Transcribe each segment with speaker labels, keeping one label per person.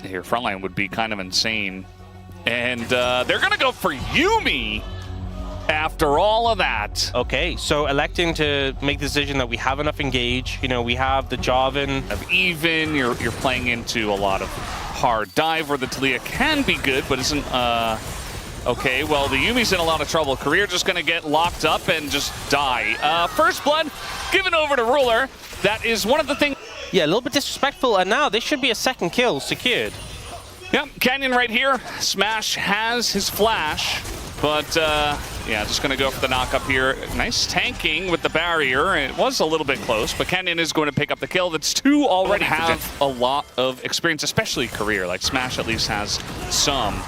Speaker 1: Here, frontline would be kind of insane. And they're going to go for Yuumi after all of that.
Speaker 2: Okay, so electing to make the decision that we have enough engage. You know, we have the Jarvan.
Speaker 1: Even, you're playing into a lot of hard dive where the Taliyah can be good, but isn't... Okay, well, the Yuumi's in a lot of trouble. Career just going to get locked up and just die. First blood given over to Ruler. That is one of the things...
Speaker 2: Yeah, a little bit disrespectful, and now this should be a second kill secured.
Speaker 1: Yep, Canyon right here. Smash has his flash, but yeah, just going to go for the knock-up here. Nice tanking with the barrier. It was a little bit close, but Canyon is going to pick up the kill. That's two already. Have a lot of experience, especially Career. Like, Smash at least has some.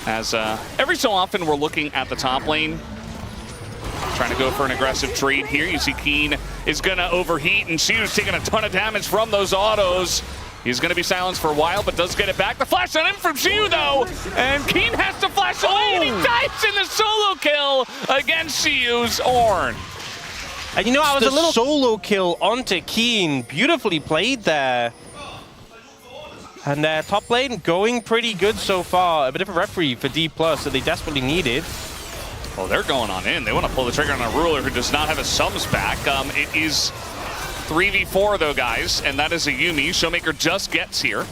Speaker 1: As every so often we're looking at the top lane, trying to go for an aggressive trade here. You see Kiin is going to overheat, and Siwoo's taking a ton of damage from those autos. He's going to be silenced for a while, but does get it back. The flash on him from Siwoo, though, and Kiin has to flash away, and he dives in the solo kill against Siwoo's Ornn.
Speaker 2: And you know, I was a little solo kill onto Kiin. Beautifully played there. And top lane going pretty good so far. A bit of a referee for Dplus that they desperately needed.
Speaker 1: Oh, they're going on in. They want to pull the trigger on a Ruler who does not have his subs back. It is 3v4 though, guys, and that is a Yuumi. ShowMaker just gets here.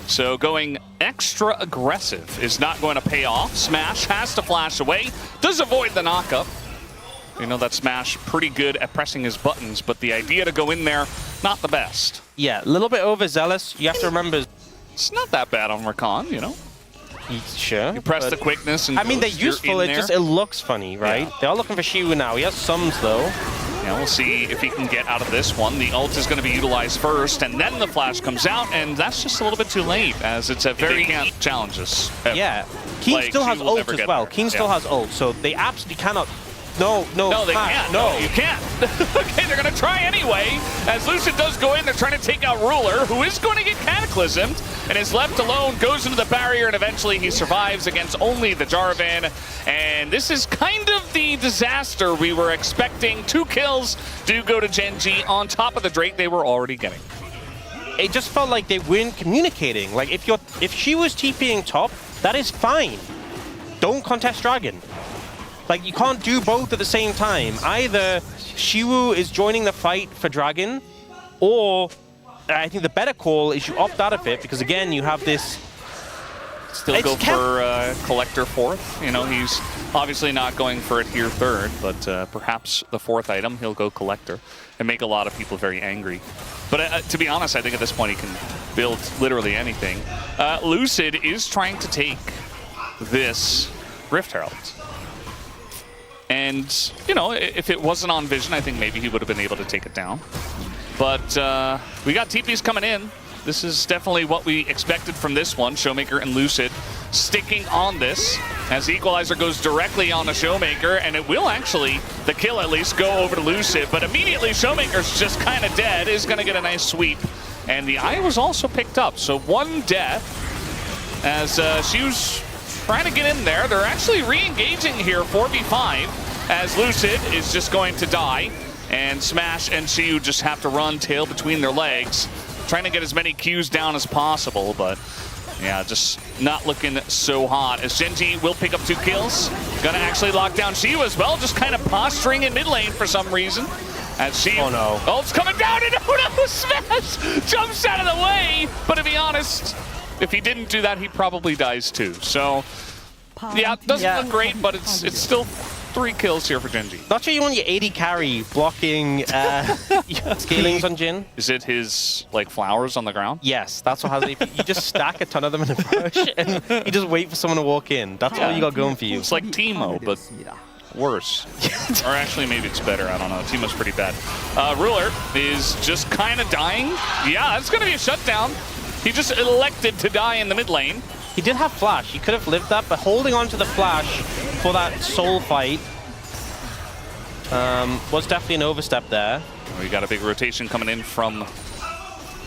Speaker 1: So going extra aggressive is not going to pay off. Smash has to flash away. Does avoid the knockup. You know that Smash pretty good at pressing his buttons, but the idea to go in there, not the best.
Speaker 2: Yeah, a little bit overzealous. You have to remember...
Speaker 1: It's not that bad on Rakan, you know?
Speaker 2: Sure.
Speaker 1: You press the quickness and
Speaker 2: I mean, they're useful, it looks funny, right? Yeah. They're all looking for Siwoo now. He has sums, though.
Speaker 1: Yeah, we'll see if he can get out of this one. The ult is going to be utilized first, and then the flash comes out, and that's just a little bit too late, as it's a very challenges.
Speaker 2: Yeah. Kiin
Speaker 1: like,
Speaker 2: still has ult as well. Kiin still has ult, so they absolutely cannot... No,
Speaker 1: they can't. No, you can't. Okay, they're going to try anyway. As Lucid does go in, they're trying to take out Ruler, who is going to get cataclysmed, and is left alone, goes into the barrier, and eventually he survives against only the Jarvan. And this is kind of the disaster we were expecting. 2 kills do go to Gen.G on top of the Drake they were already getting.
Speaker 2: It just felt like they weren't communicating. Like, if she was TPing top, that is fine. Don't contest Dragon. Like, you can't do both at the same time. Either Siwoo is joining the fight for Dragon, or I think the better call is you opt out of it, because again, you have this...
Speaker 1: Still go for Collector 4th. You know, he's obviously not going for it here 3rd, but perhaps the 4th item, he'll go Collector and make a lot of people very angry. But to be honest, I think at this point he can build literally anything. Lucid is trying to take this Rift Herald. And, you know, if it wasn't on Vision, I think maybe he would have been able to take it down. But we got TPs coming in. This is definitely what we expected from this one. ShowMaker and Lucid sticking on this as the Equalizer goes directly on the ShowMaker, and it will actually, the kill at least, go over to Lucid. But immediately ShowMaker's just kind of dead, is going to get a nice sweep. And the eye was also picked up, so 1 death as she was trying to get in there. They're actually re-engaging here 4v5 as Lucid is just going to die, and Smash and Siwoo just have to run tail between their legs, trying to get as many Qs down as possible, but yeah, just not looking so hot as Gen.G will pick up 2 kills. Gonna actually lock down Siwoo as well, just kind of posturing in mid lane for some reason. As Siwoo,
Speaker 2: oh no,
Speaker 1: oh, it's coming down, and oh no, Smash jumps out of the way, but to be honest, if he didn't do that, he probably dies too. So, yeah, it doesn't look great, but it's still 3 kills here for Gen.G.
Speaker 2: Not sure you want your 80 carry blocking scalings on Jin.
Speaker 1: Is it his, like, flowers on the ground?
Speaker 2: Yes, that's what has it. You just stack a ton of them in a bush, and you just wait for someone to walk in. That's all you got going for you.
Speaker 1: It's like Teemo, but worse. Or actually, maybe it's better. I don't know. Teemo's pretty bad. Ruler is just kind of dying. Yeah, it's going to be a shutdown. He just elected to die in the mid lane.
Speaker 2: He did have flash. He could have lived that, but holding on to the flash for that soul fight was definitely an overstep there.
Speaker 1: We got a big rotation coming in from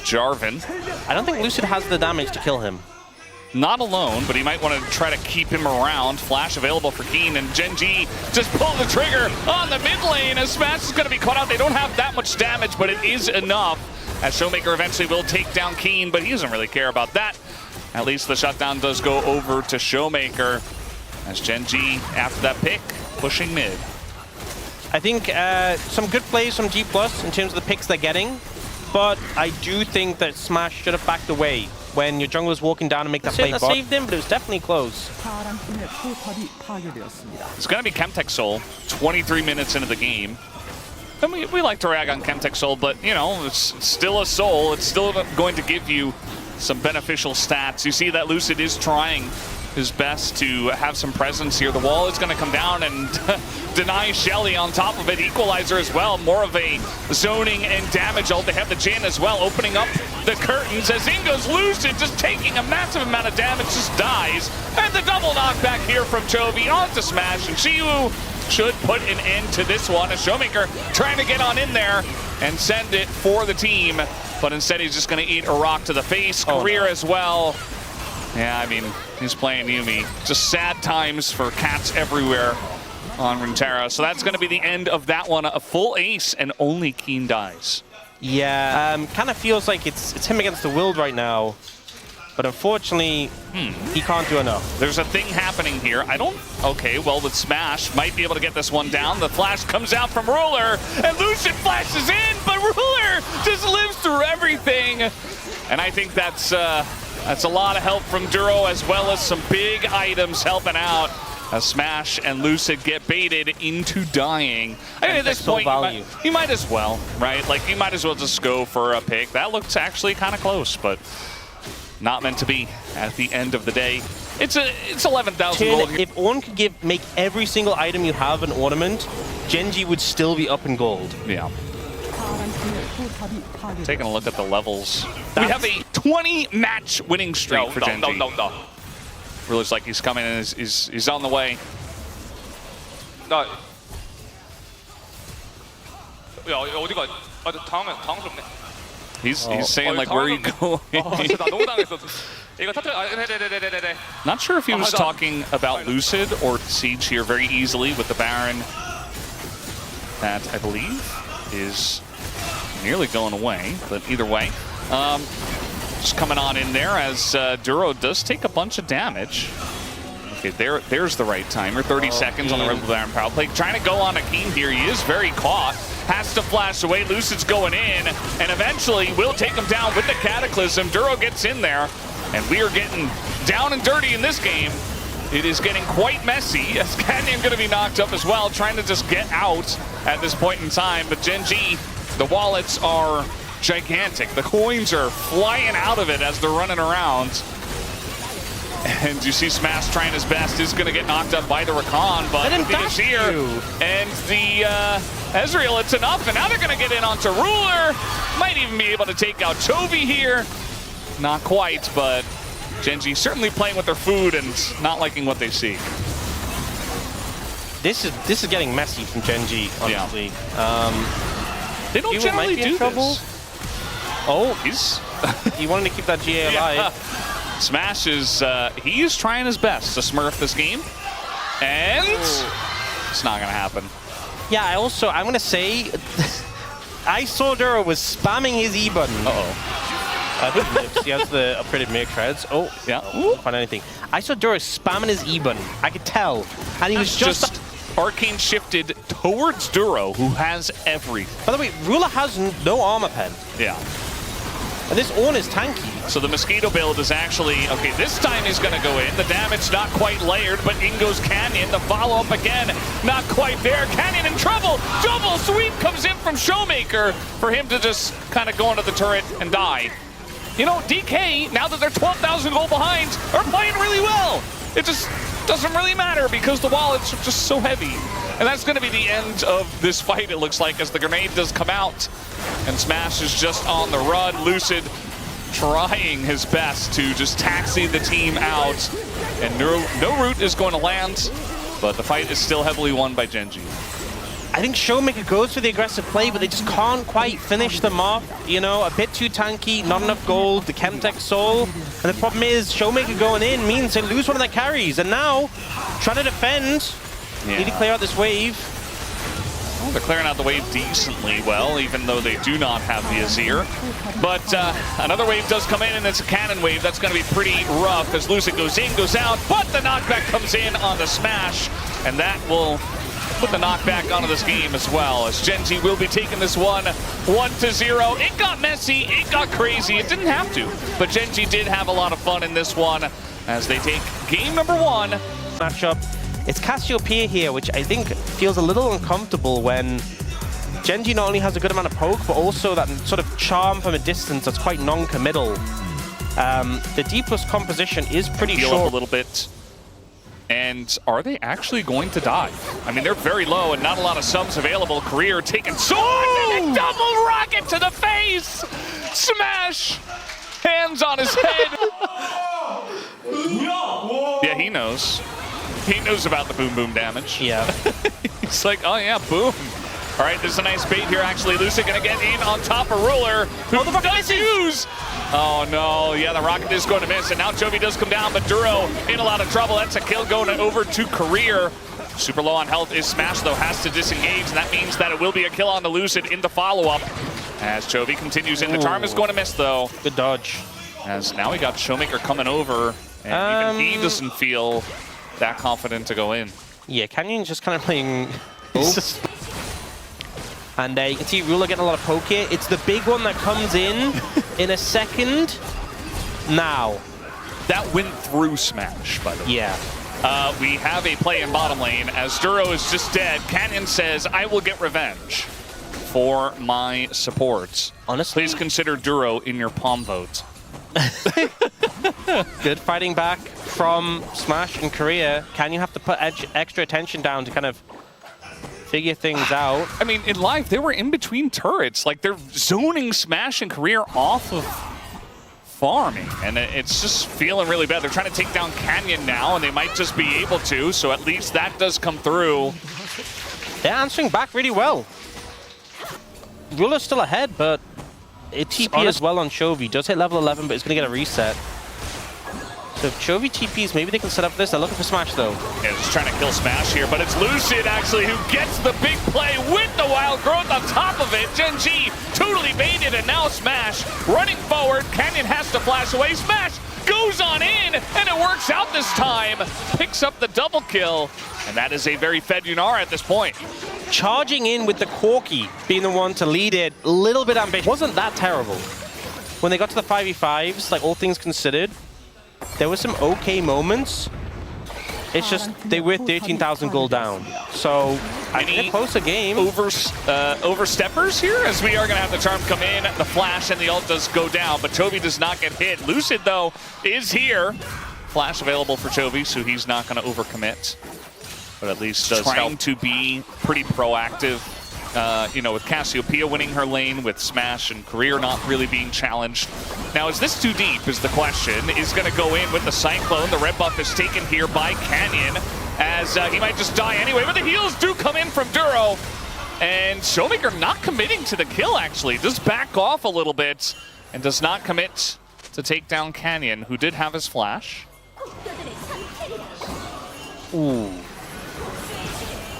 Speaker 1: Jarvan.
Speaker 2: I don't think Lucid has the damage to kill him.
Speaker 1: Not alone, but he might want to try to keep him around. Flash available for Kiin, and Gen.G just pulled the trigger on the mid lane as Smash is going to be caught out. They don't have that much damage, but it is enough. As ShowMaker eventually will take down Kiin, but he doesn't really care about that. at least the shutdown does go over to ShowMaker as Gen.G, after that pick, pushing mid.
Speaker 2: I think some good plays from Dplus in terms of the picks they're getting, but I do think that Smash should have backed away when your jungler's walking down and make that play. That saved him, but it was definitely close.
Speaker 1: It's going to be Chemtech Soul, 23 minutes into the game. And we like to rag on Chemtech Soul, but, you know, it's still a Soul. It's still going to give you some beneficial stats. You see that Lucid is trying his best to have some presence here. The wall is going to come down and deny Shelly on top of it. Equalizer as well, more of a zoning and damage ult. They have the Jin as well, opening up the curtains as in goes Lucid, just taking a massive amount of damage, just dies. And the double knockback here from Chovy onto Smash, and Siwoo should put an end to this one. As ShowMaker trying to get on in there and send it for the team, but instead he's just going to eat a rock to the face. Career as well. Yeah, I mean, he's playing Yumi. Just sad times for cats everywhere on Runeterra. So that's going to be the end of that one. A full ace, and only Kiin dies.
Speaker 2: Yeah, kind of feels like it's him against the world right now. But unfortunately, he can't do enough.
Speaker 1: There's a thing happening here. Okay, well, with Smash, might be able to get this one down. The flash comes out from Ruler, and Lucid flashes in, but Ruler just lives through everything. And I think that's a lot of help from Duro, as well as some big items helping out. As Smash and Lucid get baited into dying. I mean, at this point, you might as well, right? Like, you might as well just go for a pick. That looks actually kind of close, but not meant to be at the end of the day. It's 11,000 gold.
Speaker 2: If Ornn could make every single item you have an ornament, Gen.G would still be up in gold.
Speaker 1: Yeah. Taking a look at the levels. We have a 20-match winning streak for Gen.G.
Speaker 3: No.
Speaker 1: Looks like he's coming and he's on the way.
Speaker 3: 나 야, 어디가? 당황스럽네.
Speaker 1: He's saying like, where are you going?
Speaker 3: 나 너무 당했어. 이거 터뜨려. 네.
Speaker 1: Not sure if he was talking about Lucid or Siege here very easily with the Baron. That, I believe, is nearly going away, but either way. Just coming on in there as Duro does take a bunch of damage. Okay, there's the right timer. 30 seconds on the Rebel Baron power play. Trying to go on a Kiin here. He is very caught. Has to flash away. Lucid's going in, and eventually will take him down with the Cataclysm. Duro gets in there, and we are getting down and dirty in this game. It is getting quite messy, as Canyon going to be knocked up as well, trying to just get out at this point in time. But Gen.G, the wallets are gigantic. The coins are flying out of it as they're running around. And you see Smash trying his best, is going to get knocked up by the Rakan, but the Azir and the Ezreal, it's enough, and now they're going to get in onto Ruler. Might even be able to take out Chovy here. Not quite, but Gen.G certainly playing with their food and not liking what they see.
Speaker 2: This is getting messy from Gen.G, honestly.
Speaker 1: Yeah. They don't generally do this.
Speaker 2: Oh, he wanted to keep that GA alive.
Speaker 1: Yeah. Smash is, he's trying his best to smurf this game, and it's not gonna happen.
Speaker 2: Yeah, I'm gonna say, I saw Duro was spamming his E button. He has the upgraded Mirror Treads. Oh, yeah, find anything. I saw Duro spamming his E button. I could tell, and he was just
Speaker 1: Arcane shifted towards Duro, who has everything.
Speaker 2: By the way, Ruler has no armor pen.
Speaker 1: Yeah.
Speaker 2: And this Ornn is tanky.
Speaker 1: So the Mosquito build is actually, okay, this time he's going to go in. The damage not quite layered, but in goes Canyon. The follow-up again, not quite there. Canyon in trouble. Double sweep comes in from ShowMaker for him to just kind of go into the turret and die. You know, DK, now that they're 12,000 gold behind, are playing really well. It just doesn't really matter because the wallets are just so heavy. And that's going to be the end of this fight, it looks like, as the grenade does come out. And Smash is just on the run. Lucid trying his best to just taxi the team out. And no root is going to land, but the fight is still heavily won by Gen.G.
Speaker 2: I think ShowMaker goes for the aggressive play, but they just can't quite finish them off. You know, a bit too tanky, not enough gold, the Chemtech Soul. And the problem is, ShowMaker going in means they lose one of their carries. And now, trying to defend, need to clear out this wave.
Speaker 1: Well, they're clearing out the wave decently well, even though they do not have the Azir. But another wave does come in, and it's a cannon wave. That's going to be pretty rough as Lucid goes in, goes out, but the knockback comes in on the smash, and that will put the knockback onto this game as well, as Gen.G will be taking this one 1-0. It got messy, it got crazy, it didn't have to, but Gen.G did have a lot of fun in this one as they take game number 1.
Speaker 2: Matchup. It's Cassiopeia here, which I think feels a little uncomfortable when Gen.G not only has a good amount of poke, but also that sort of charm from a distance that's quite non-committal. The Dplus composition is pretty
Speaker 1: Heal
Speaker 2: short.
Speaker 1: up a little bit. And are they actually going to die? I mean, they're very low and not a lot of subs available. Career taking sword and a double rocket to the face! Smash! Hands on his head. Yeah, he knows. He knows about the boom boom damage.
Speaker 2: Yeah.
Speaker 1: He's like, oh yeah, boom. All right, there's a nice bait here, actually. Lucid gonna get in on top of Ruler, who does use. Oh no, yeah, the rocket is going to miss, and now Chovy does come down, but Duro in a lot of trouble. That's a kill going over to Career. Super low on health is Smash, though, has to disengage, and that means that it will be a kill on the Lucid in the follow-up. As Chovy continues in, the charm is going to miss, though.
Speaker 2: Good dodge.
Speaker 1: As now we got ShowMaker coming over, and even he doesn't feel that confident to go in.
Speaker 2: Yeah, Canyon's just kind of playing... And you can see Ruler getting a lot of poke here. It's the big one that comes in a second. Now.
Speaker 1: That went through Smash, by the way.
Speaker 2: Yeah.
Speaker 1: We have a play in bottom lane as Duro is just dead. Canyon says, I will get revenge for my supports.
Speaker 2: Honestly.
Speaker 1: Please consider Duro in your palm vote.
Speaker 2: Good fighting back from Smash and Korea. Canyon have to put extra attention down to kind of figure things out.
Speaker 1: I mean, in live, they were in between turrets. Like, they're zoning Smash and Career off of farming, and it's just feeling really bad. They're trying to take down Canyon now, and they might just be able to, so at least that does come through.
Speaker 2: They're answering back really well. Ruler's still ahead, but it TP as well on Chovy. Does hit level 11, but it's going to get a reset. So if Chovy TPs, maybe they can set up this. They're looking for Smash, though.
Speaker 1: Yeah, just trying to kill Smash here, but it's Lucid, actually, who gets the big play with the wild growth on top of it. Gen.G totally baited, and now Smash running forward. Canyon has to flash away. Smash goes on in, and it works out this time. Picks up the double kill, and that is a very fed Yunar at this point.
Speaker 2: Charging in with the Corki, being the one to lead it, a little bit ambitious. Wasn't that terrible. When they got to the 5v5s, like all things considered, there were some okay moments. It's just they were 13,000 gold down. So I think a closer game.
Speaker 1: Oversteppers here, as we are going to have the charm come in, the flash, and the ult does go down, but Chovy does not get hit. Lucid, though, is here. Flash available for Chovy, so he's not going to overcommit. But at least does trying to be pretty proactive. You know, with Cassiopeia winning her lane, with Smash and Career not really being challenged. Now, is this too deep is the question. Is going to go in with the Cyclone. The red buff is taken here by Canyon, as he might just die anyway, but the heals do come in from Duro. And ShowMaker not committing to the kill, actually. Does back off a little bit and does not commit to take down Canyon, who did have his flash.
Speaker 2: Ooh.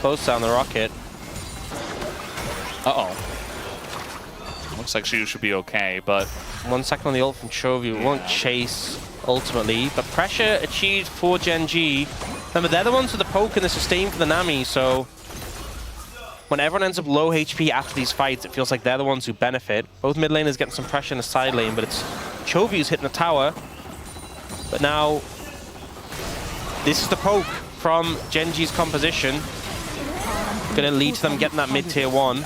Speaker 2: Close down the rocket.
Speaker 1: Uh-oh. Looks like she should be okay, but...
Speaker 2: 1 second on the ult from Chovy. We won't chase, ultimately. But pressure achieved for Gen.G. Remember, they're the ones with the poke and the sustain for the Nami, so... when everyone ends up low HP after these fights, it feels like they're the ones who benefit. Both mid laners getting some pressure in the side lane, but it's Chovy who's hitting the tower. But now... this is the poke from Gen.G's composition. Gonna lead to them getting that mid-tier 1.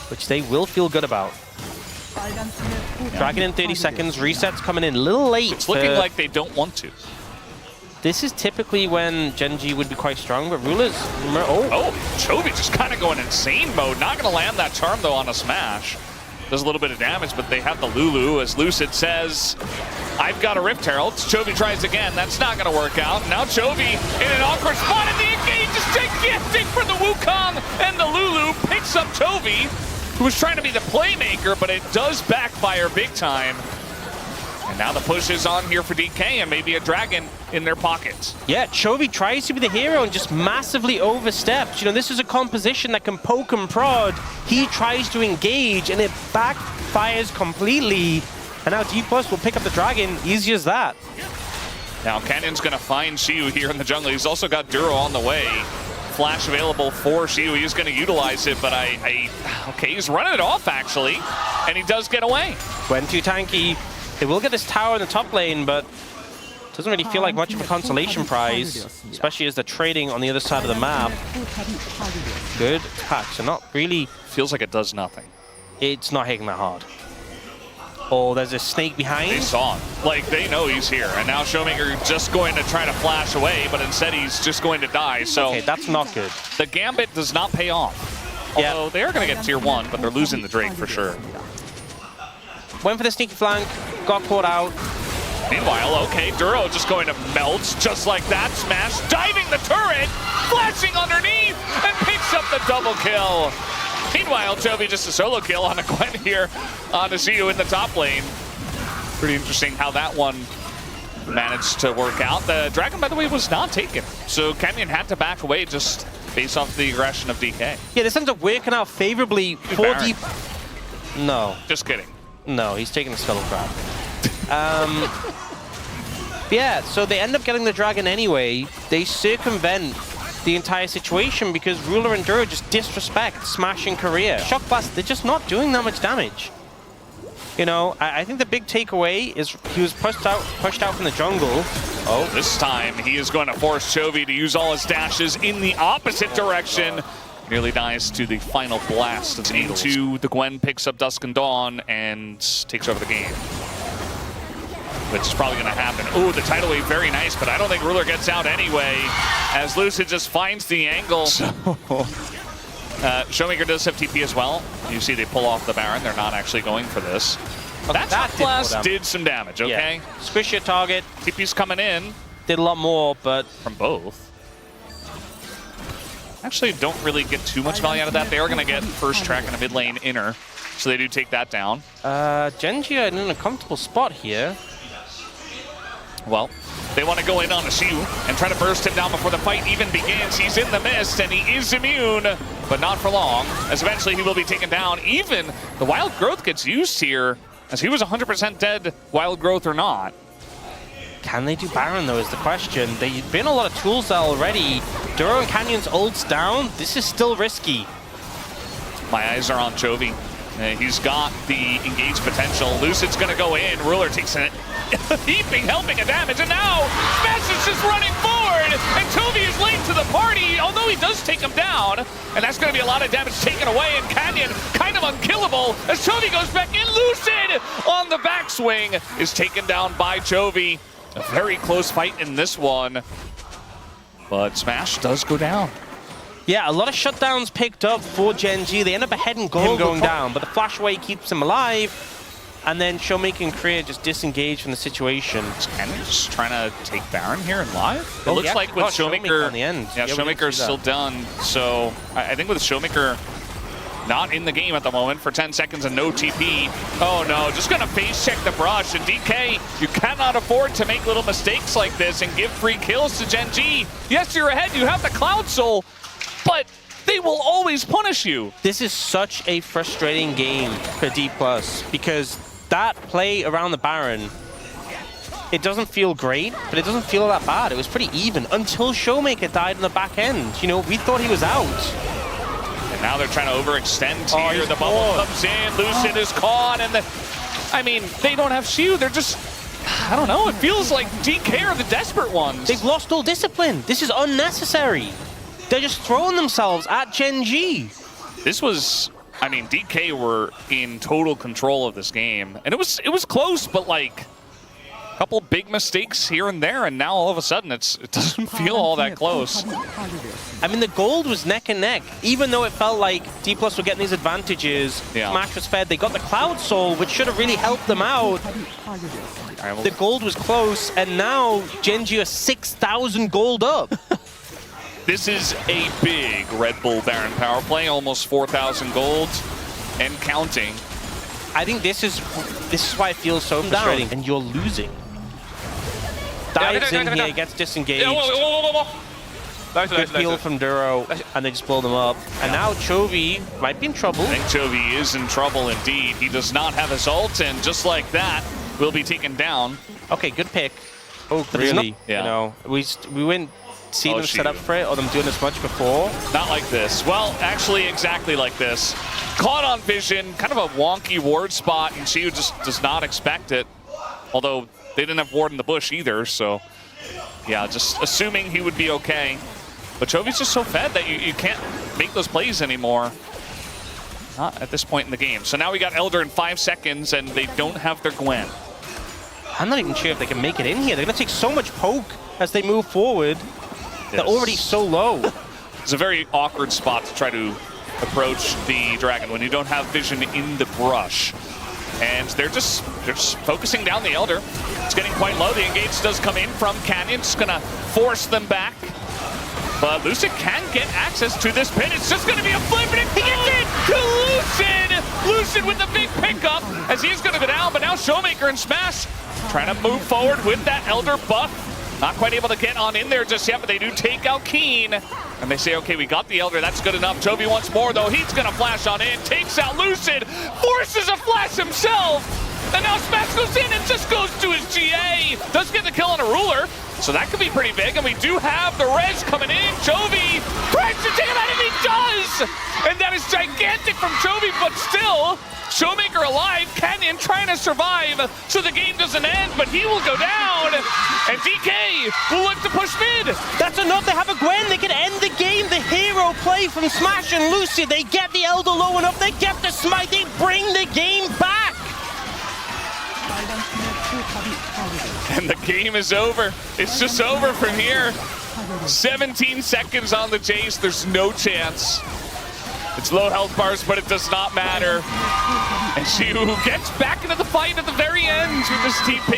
Speaker 2: Which they will feel good about. Dragon in 30 seconds, resets coming in a little late.
Speaker 1: It's looking like they don't want to.
Speaker 2: This is typically when Gen.G would be quite strong, but Ruler's...
Speaker 1: Oh, Chovy just kind of going insane mode. Not going to land that charm, though, on a Smash. Does a little bit of damage, but they have the Lulu, as Lucid says, I've got a Rift Herald. Chovy tries again. That's not going to work out. Now Chovy in an awkward spot, and the engage is gigantic for the Wukong, and the Lulu picks up Chovy, who was trying to be the playmaker, but it does backfire big time. And now the push is on here for DK and maybe a dragon in their pockets.
Speaker 2: Yeah, Chovy tries to be the hero and just massively oversteps. You know, this is a composition that can poke and prod. He tries to engage and it backfires completely. And now Dplus will pick up the dragon, easy as that.
Speaker 1: Now Canyon's gonna find Siwoo here in the jungle. He's also got Duro on the way. Flash available for Siwoo. He's gonna utilize it, but okay, he's running it off actually. And he does get away.
Speaker 2: Gwen too tanky. They will get this tower in the top lane, but doesn't really feel like much of a consolation prize, especially as they're trading on the other side of the map. Good attack, so not really.
Speaker 1: Feels like it does nothing.
Speaker 2: It's not hitting that hard. Oh, there's a snake behind.
Speaker 1: They saw him. Like, they know he's here. And now ShowMaker just going to try to flash away, but instead he's just going to die. So
Speaker 2: okay, that's not good.
Speaker 1: The gambit does not pay off. Although they are going to get tier 1, but they're losing the Drake for sure.
Speaker 2: Went for the sneaky flank, got caught out.
Speaker 1: Meanwhile, okay, Duro just going to melt just like that. Smash, diving the turret, flashing underneath, and picks up the double kill. Meanwhile, Chovy just a solo kill on a Gwen here on a Siwoo in the top lane. Pretty interesting how that one managed to work out. The dragon, by the way, was not taken. So Canyon had to back away just based off the aggression of DK.
Speaker 2: Yeah, this ends up working out favorably for Deep. No.
Speaker 1: Just kidding.
Speaker 2: No, he's taking the scuttle crab. Yeah, so they end up getting the dragon anyway. They circumvent the entire situation because Ruler and Duro just disrespect Smash and Korea. Shock Blast, they're just not doing that much damage. You know, I think the big takeaway is he was pushed out from the jungle.
Speaker 1: Oh, this time he is going to force Chovy to use all his dashes in the opposite direction. Nearly dies to the final blast of into the Gwen, picks up Dusk and Dawn, and takes over the game. Which is probably going to happen. Ooh, the tidal wave, very nice, but I don't think Ruler gets out anyway, as Lucid just finds the angle. ShowMaker does have TP as well. You see they pull off the Baron. They're not actually going for this.
Speaker 2: Okay,
Speaker 1: that blast did some damage, okay?
Speaker 2: Yeah. Squish your target.
Speaker 1: TP's coming in.
Speaker 2: Did a lot more, but...
Speaker 1: From both. Actually, don't really get too much value out of that. They are going to get first track in a mid lane inner, so they do take that down.
Speaker 2: Gen.G are in a comfortable spot here.
Speaker 1: Well, they want to go in on a Siwoo and try to burst him down before the fight even begins. He's in the mist and he is immune, but not for long, as eventually he will be taken down. Even the Wild Growth gets used here, as he was 100% dead, Wild Growth or not.
Speaker 2: Can they do Baron, though, is the question. They've been a lot of tools there already. Duro and Canyon's ults down. This is still risky.
Speaker 1: My eyes are on Chovy. He's got the engaged potential. Lucid's going to go in. Ruler takes a heaping helping of damage, and now Smash is just running forward, and Chovy is late to the party, although he does take him down, and that's going to be a lot of damage taken away, and Canyon kind of unkillable as Chovy goes back in. Lucid on the backswing is taken down by Chovy. A very close fight in this one, but Smash does go down.
Speaker 2: Yeah, a lot of shutdowns picked up for Gen.G. They end up ahead in gold going down, but the flash away keeps him alive. And then ShowMaker and Korea just disengage from the situation.
Speaker 1: Is Canyon just trying to take Baron here in live? It looks like with ShowMaker
Speaker 2: on the end.
Speaker 1: Yeah, ShowMaker is still done. So I think with ShowMaker not in the game at the moment for 10 seconds and no TP. Oh no, just gonna face check the brush. And DK, you cannot afford to make little mistakes like this and give free kills to Gen.G. Yes, you're ahead, you have the Cloud Soul, but they will always punish you.
Speaker 2: This is such a frustrating game for Dplus because that play around the Baron, it doesn't feel great, but it doesn't feel that bad. It was pretty even until ShowMaker died in the back end. You know, we thought he was out.
Speaker 1: And now they're trying to overextend here. The bubble comes in, Lucid is caught, and I mean, they don't have Siwoo. They're just, I don't know, it feels like DK are the desperate ones.
Speaker 2: They've lost all discipline. This is unnecessary. They're just throwing themselves at Gen.G.
Speaker 1: This was, I mean, DK were in total control of this game. And it was close, but like a couple big mistakes here and there, and now all of a sudden it doesn't feel all that close.
Speaker 2: I mean, the gold was neck and neck. Even though it felt like Dplus were getting these advantages, Smash was fed. They got the Cloud Soul, which should have really helped them out. The gold was close, and now Gen.G are 6,000 gold up.
Speaker 1: This is a big Red Bull Baron power play, almost 4,000 gold and counting.
Speaker 2: I think this is why it feels so frustrating. And you're losing. Dives in here, gets disengaged. Good peel from Duro, and they just blow them up. And now Chovy might be in trouble.
Speaker 1: I think Chovy is in trouble indeed. He does not have his ult, and just like that, will be taken down.
Speaker 2: Okay, good pick. Oh, really?
Speaker 1: Yeah.
Speaker 2: You know, we wouldn't see them set up for it or them doing this much before.
Speaker 1: Not like this. Well, actually, exactly like this. Caught on vision, kind of a wonky ward spot, and Siwoo just does not expect it. Although they didn't have ward in the bush either, so yeah, just assuming he would be okay. But Chovy's just so fed that you can't make those plays anymore. Not at this point in the game. So now we got Elder in 5 seconds, and they don't have their Gwen.
Speaker 2: I'm not even sure if they can make it in here. They're going to take so much poke as they move forward. Yes. They're already so low.
Speaker 1: It's a very awkward spot to try to approach the dragon when you don't have vision in the brush. And they're just focusing down the Elder. It's getting quite low. The engage does come in from Canyon. It's going to force them back. But Lucid can get access to this pin. It's just going to be a flip, and he gets it to Lucid! Lucid with the big pickup as he's going to go down, but now ShowMaker and Smash trying to move forward with that Elder buff. Not quite able to get on in there just yet, but they do take out Kiin. And they say, okay, we got the Elder, that's good enough. Chovy wants more, though. He's going to flash on in, takes out Lucid, forces a flash himself. And now Smash goes in and just goes to his GA. Does get the kill on a ruler, so that could be pretty big. And we do have the res coming in. Chovy tries to take him out, and he does! And that is gigantic from Chovy, but still, ShowMaker alive, Canyon trying to survive, so the game doesn't end, but he will go down. And DK will look to push mid.
Speaker 2: That's enough. They have a Gwen. They can end the game. The hero play from Smash and Lucid. They get the Elder low enough. They get the smite. They bring the game back.
Speaker 1: And the game is over. It's just over from here. 17 seconds on the Jace. There's no chance. It's low health bars, but it does not matter. And Siwoo gets back into the fight at the very end with this TP.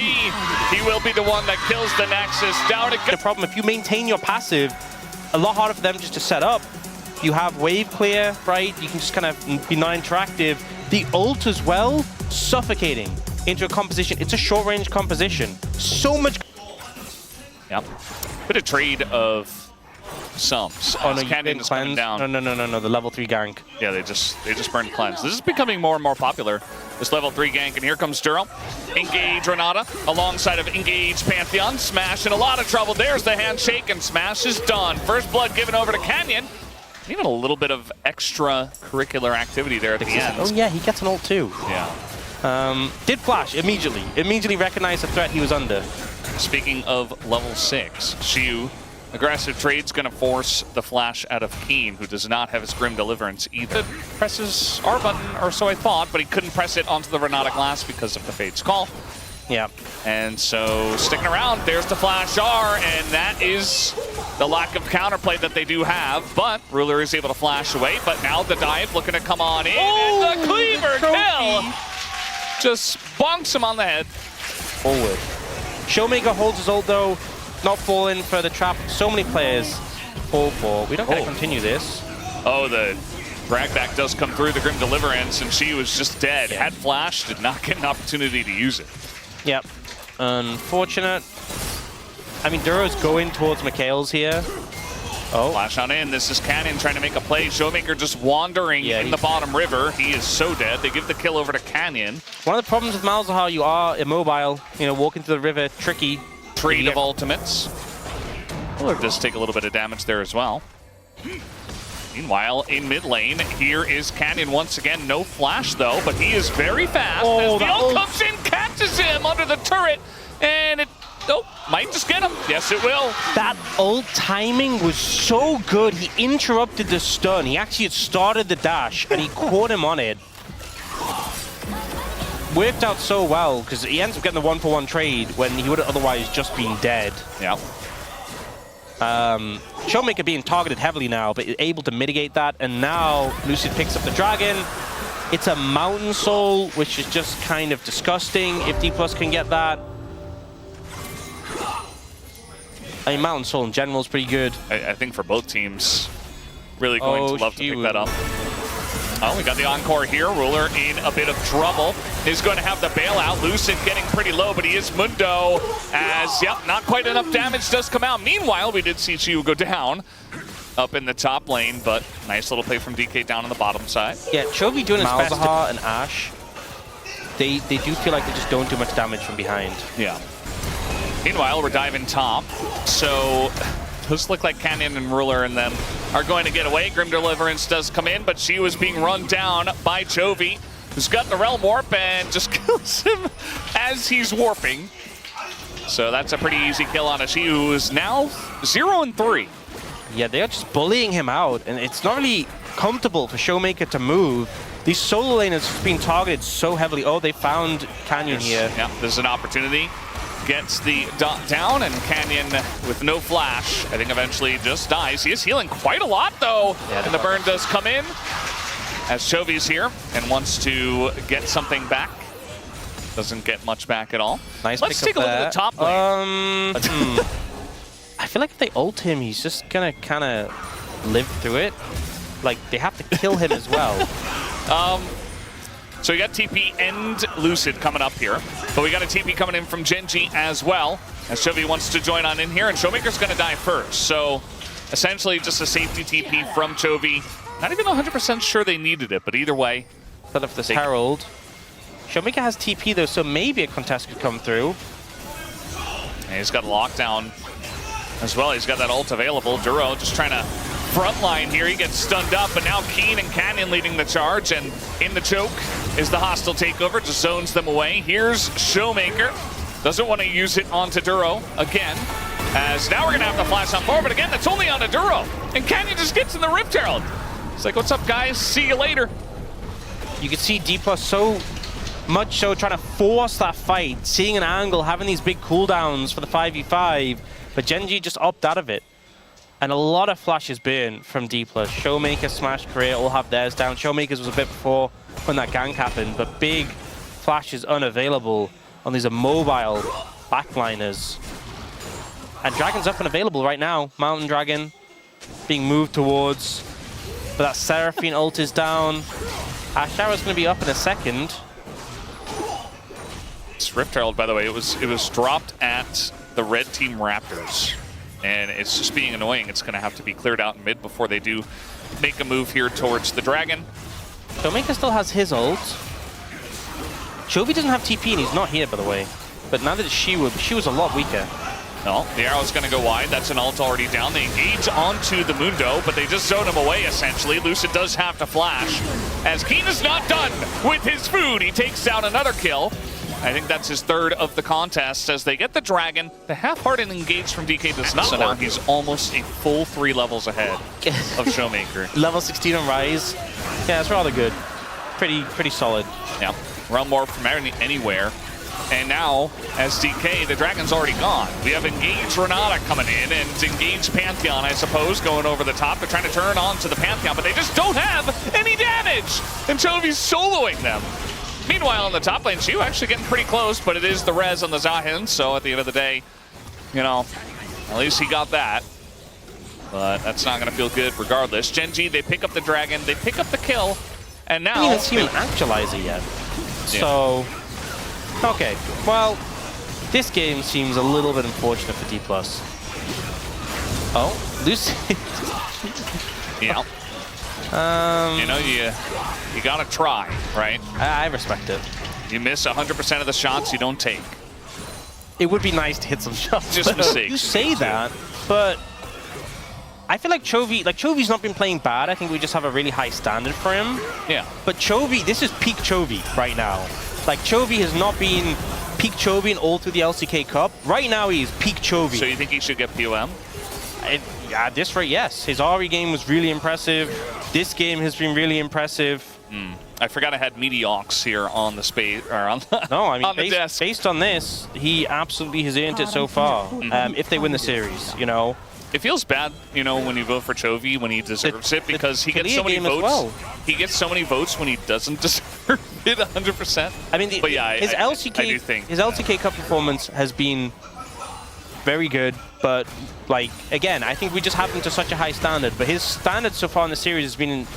Speaker 1: He will be the one that kills the Nexus. Down it goes.
Speaker 2: The problem, if you maintain your passive, a lot harder for them just to set up. You have wave clear, right? You can just kind of be non-interactive. The ult as well, suffocating into a composition. It's a short-range composition. So much.
Speaker 1: Yep. Bit of trade of sums.
Speaker 2: Oh no,
Speaker 1: Canyon is coming down.
Speaker 2: No, the level 3 gank.
Speaker 1: Yeah, they just burned cleanse. This is becoming more and more popular, this level 3 gank, and here comes Duro. Engage Renata alongside of Engage Pantheon. Smash in a lot of trouble. There's the handshake, and Smash is done. First blood given over to Canyon. Even a little bit of extracurricular activity there at the end.
Speaker 2: Oh yeah, he gets an ult too.
Speaker 1: Yeah.
Speaker 2: Did flash immediately. Immediately recognized the threat he was under.
Speaker 1: Speaking of level 6, Siwoo, aggressive trade's going to force the flash out of Kiin, who does not have his Grim Deliverance either. Presses R button, or so I thought, but he couldn't press it onto the Renata glass because of the Fade's call.
Speaker 2: Yeah.
Speaker 1: And so sticking around, there's the flash R, and that is the lack of counterplay that they do have. But Ruler is able to flash away, but now the dive looking to come on in, and the cleaver kill just bonks him on the head.
Speaker 2: Forward. ShowMaker holds his ult though, not falling for the trap. So many players fall for. We don't get to continue this.
Speaker 1: Oh, the drag back does come through, the Grim Deliverance, and she was just dead. Had flash, did not get an opportunity to use it.
Speaker 2: Yep. Unfortunate. I mean, Duro's going towards Mikhail's here. Oh.
Speaker 1: Flash on in. This is Canyon trying to make a play. ShowMaker just wandering in the bottom river. He is so dead. They give the kill over to Canyon.
Speaker 2: One of the problems with Malzahar, you are immobile. You know, walking through the river, tricky.
Speaker 1: Trade of ultimates. Ruler does take a little bit of damage there as well. Meanwhile, in mid lane, here is Canyon once again. No flash, though, but he is very fast.
Speaker 2: Oh,
Speaker 1: as the ult comes in, catches him under the turret, and it might just get him. Yes, it will.
Speaker 2: That ult timing was so good. He interrupted the stun. He actually had started the dash, and he caught him on it. Worked out so well, because he ends up getting the 1-for-1 trade when he would have otherwise just been dead.
Speaker 1: Yeah.
Speaker 2: ShowMaker being targeted heavily now, but able to mitigate that, and now Lucid picks up the dragon. It's a Mountain Soul, which is just kind of disgusting if Dplus can get that. I mean, Mountain Soul in general is pretty good.
Speaker 1: I think for both teams, really going to love to pick that up. Oh, we got the encore here. Ruler in a bit of trouble. Is going to have the bailout. Lucid getting pretty low, but he is Mundo. As, yep, not quite enough damage does come out. Meanwhile, we did see Siwoo go down up in the top lane, but nice little play from DK down on the bottom side.
Speaker 2: Yeah, Chovy doing his best. Malzahar and Ashe, they do feel like they just don't do much damage from behind.
Speaker 1: Yeah. Meanwhile, we're diving top. So those look like Canyon and Ruler and them are going to get away. Grim Deliverance does come in, but she was being run down by Chovy, who's got the Realm Warp and just kills him as he's warping. So that's a pretty easy kill on a Siwoo, who is now 0-3.
Speaker 2: Yeah, they are just bullying him out, and it's not really comfortable for ShowMaker to move. These solo laners just being targeted so heavily. Oh, they found Canyon here.
Speaker 1: Yeah, there's an opportunity. Gets the dot down, and Canyon with no flash, I think eventually just dies. He is healing quite a lot, though, and the burn does come in as Chovy's here and wants to get something back. Doesn't get much back at all.
Speaker 2: Nice.
Speaker 1: Let's take a look at the top lane.
Speaker 2: I feel like if they ult him, he's just gonna kind of live through it. Like, they have to kill him as well.
Speaker 1: So we got TP and Lucid coming up here, but we got a TP coming in from Gen.G as well, as Chovy wants to join on in here, and ShowMaker's going to die first. So essentially just a safety TP from Chovy. Not even 100% sure they needed it, but either way.
Speaker 2: Set up this Herald. ShowMaker has TP though, so maybe a contest could come through.
Speaker 1: And he's got a lockdown as well. He's got that ult available. Duro just trying to frontline here. He gets stunned up, but now Kiin and Canyon leading the charge, and in the choke is the hostile takeover, just zones them away. Here's ShowMaker. Doesn't want to use it onto Duro again, as now we're going to have to flash on forward, but again, that's only onto Duro, and Canyon just gets in the Rift Herald. It's like, what's up, guys? See you later.
Speaker 2: You can see Dplus so much so trying to force that fight, seeing an angle, having these big cooldowns for the 5v5, but Gen.G just opt out of it. And a lot of flashes burn from Dplus. ShowMaker, Smash, Career all have theirs down. ShowMaker's was a bit before when that gank happened, but big flashes unavailable on these immobile backliners. And Dragon's up and available right now. Mountain Dragon being moved towards, but that Seraphine ult is down. Ashara's going to be up in a second.
Speaker 1: This Rift Herald, by the way, it was dropped at the red team Raptors. And it's just being annoying. It's going to have to be cleared out in mid before they do make a move here towards the Dragon.
Speaker 2: ShowMaker still has his ult. Chovy doesn't have TP, and he's not here, by the way. But now that it's Siwoo, Siwoo's a lot weaker.
Speaker 1: No, the arrow's going to go wide. That's an ult already down. They engage onto the Mundo, but they just zone him away, essentially. Lucid does have to flash, as Kiin is not done with his food. He takes down another kill. I think that's his third of the contest as they get the Dragon. The half-hearted engage from DK does not. So now he's almost a full 3 levels ahead of ShowMaker.
Speaker 2: Level 16 on Rise. Yeah, that's rather good. Pretty solid.
Speaker 1: Yeah, Realm Warp from anywhere. And now, as DK, the Dragon's already gone. We have Engage Renata coming in, and Engage Pantheon, I suppose, going over the top. They're trying to turn on to the Pantheon, but they just don't have any damage! And Chovy's soloing them. Meanwhile, on the top lane, Siwoo actually getting pretty close, but it is the res on the Zahin, so at the end of the day, you know, at least he got that. But that's not going to feel good regardless. Gen.G, they pick up the Dragon, they pick up the kill, and now...
Speaker 2: I haven't seen an actualizer yet. Yeah. So, okay. Well, this game seems a little bit unfortunate for Dplus. Oh, Lucid.
Speaker 1: Yeah. You know, you gotta try, right?
Speaker 2: I respect it.
Speaker 1: You miss 100% of the shots you don't take.
Speaker 2: It would be nice to hit some shots.
Speaker 1: Just mistakes.
Speaker 2: You say that, but I feel like Chovy's not been playing bad. I think we just have a really high standard for him.
Speaker 1: Yeah.
Speaker 2: But Chovy, this is peak Chovy right now. Like, Chovy has not been peak Chovy in all through the LCK Cup. Right now, he is peak Chovy.
Speaker 1: So you think he should get POM?
Speaker 2: At this rate, yes. His RE game was really impressive. This game has been really impressive.
Speaker 1: I forgot I had Mediox here on the space, or on the,
Speaker 2: no, I mean,
Speaker 1: on the desk.
Speaker 2: Based on this, he absolutely has earned it so far. If they win the series, you know.
Speaker 1: It feels bad, you know, when you vote for Chovy when he deserves it, because he gets so many votes. Well. He gets so many votes when he doesn't deserve it 100%. I mean, but yeah,
Speaker 2: his LCK Cup performance has been very good, but like, again, I think we just have him to such a high standard. But his standard so far in the series has been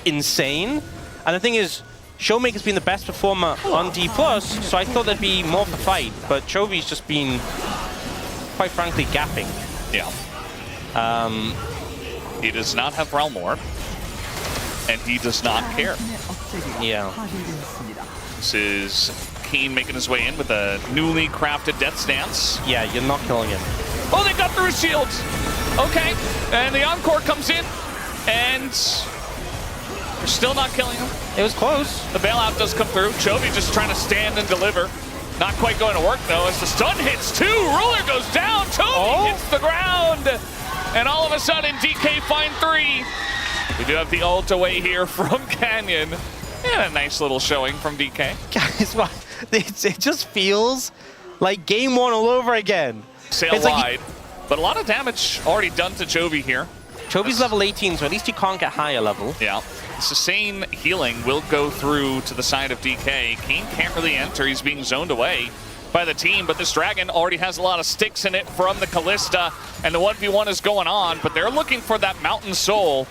Speaker 2: insane. And the thing is, ShowMaker's been the best performer on Dplus, so I thought there'd be more for fight, but Chovy's just been, quite frankly, gapping.
Speaker 1: Yeah. He does not have Realm Warp, and he does not care.
Speaker 2: Yeah.
Speaker 1: This is Kiin making his way in with a newly crafted Death Stance.
Speaker 2: Yeah, you're not killing him.
Speaker 1: Oh, they got through his shields. Okay, and the Encore comes in, and they're still not killing him.
Speaker 2: It was close.
Speaker 1: The bailout does come through. Chovy just trying to stand and deliver. Not quite going to work, though, as the stun hits too. Ruler goes down. Chovy hits the ground. And all of a sudden, DK find 3. We do have the ult away here from Canyon. And a nice little showing from DK.
Speaker 2: Guys, what? It just feels like game 1 all over again.
Speaker 1: Sail
Speaker 2: it's
Speaker 1: wide, but a lot of damage already done to Chovy here.
Speaker 2: Chovy's level 18, so at least he can't get higher level.
Speaker 1: Yeah. Sustain healing will go through to the side of DK. Kiin can't really enter. He's being zoned away by the team, but this Dragon already has a lot of sticks in it from the Kalista, and the 1v1 is going on, but they're looking for that Mountain Soul.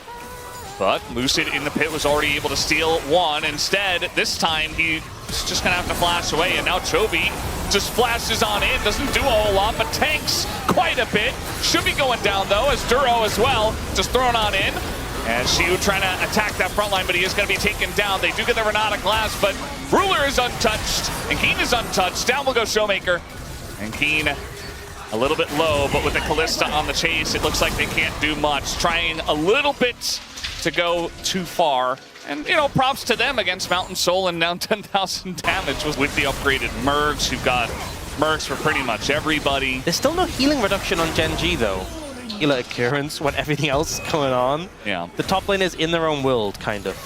Speaker 1: But Lucid in the pit was already able to steal 1. Instead, this time he's just gonna have to flash away, and now Chovy just flashes on in, doesn't do a whole lot, but tanks quite a bit. Should be going down though, as Duro as well, just thrown on in. And Siwoo trying to attack that front line, but he is going to be taken down. They do get the Renata Glass, but Ruler is untouched, and Kiin is untouched. Down will go ShowMaker. And Kiin a little bit low, but with the Kalista on the chase, it looks like they can't do much. Trying a little bit to go too far. And, you know, props to them against Mountain Soul and down 10,000 damage with the upgraded Mercs. You've got Mercs for pretty much everybody.
Speaker 2: There's still no healing reduction on Gen.G though. Healer occurrence when everything else is going on.
Speaker 1: Yeah.
Speaker 2: The top lane is in their own world, kind of.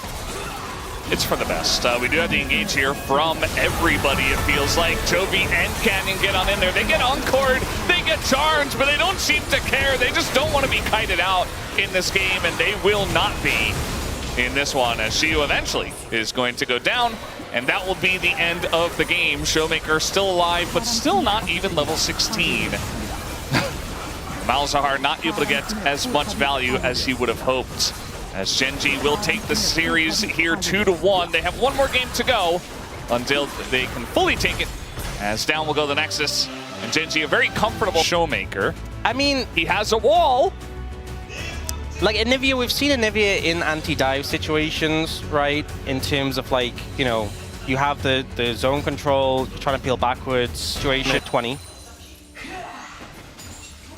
Speaker 1: It's for the best. We do have the engage here from everybody, it feels like. Chovy and Canyon get on in there. They get encored, they get charged, but they don't seem to care. They just don't want to be kited out in this game, and they will not be in this one, as Siwoo eventually is going to go down, and that will be the end of the game. ShowMaker still alive, but still not even level 16. Malzahar not able to get as much value as he would have hoped, as Gen.G will take the series here 2-1. They have one more game to go until they can fully take it, as down will go the Nexus, and Gen.G a very comfortable ShowMaker.
Speaker 2: I mean,
Speaker 1: he has a wall.
Speaker 2: Like Onivia, we've seen Onivia in anti-dive situations, right? In terms of like, you know, you have the zone control, you're trying to peel backwards, situation at 20.